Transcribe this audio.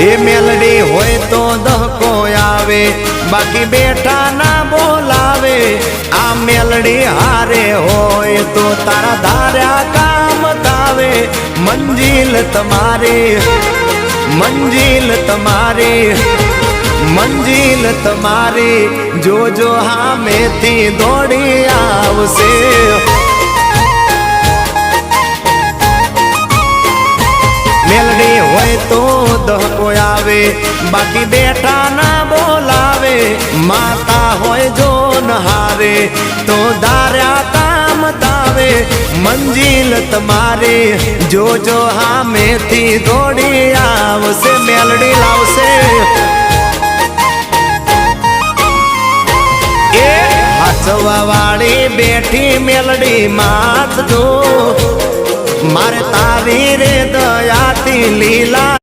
એ મેલડી હોય તો દહકો આવે, બાકી બેઠા ના બોલાવે। આ મેલડી હારે હોય તો તારા ધાર્યા કામ થાવે। મંજિલ તમારી, મંજિલ તમારી, મંજિલ તમારી, જોજો હામેથી દોડી આવશે। મેલડી હોય તો દહકો આવે, બાકી બેઠા ના બોલાવે। માતા હોય જો નહારે તો ધાર્યા કામ થાવે। મંજિલ તમારી, જોજો હામેથી દોડી આવશે। મેલડી લાવશે। એ હાચવા વાળી બેઠી મેલડી માત જો, મારે તારી રે દયાથી લીલા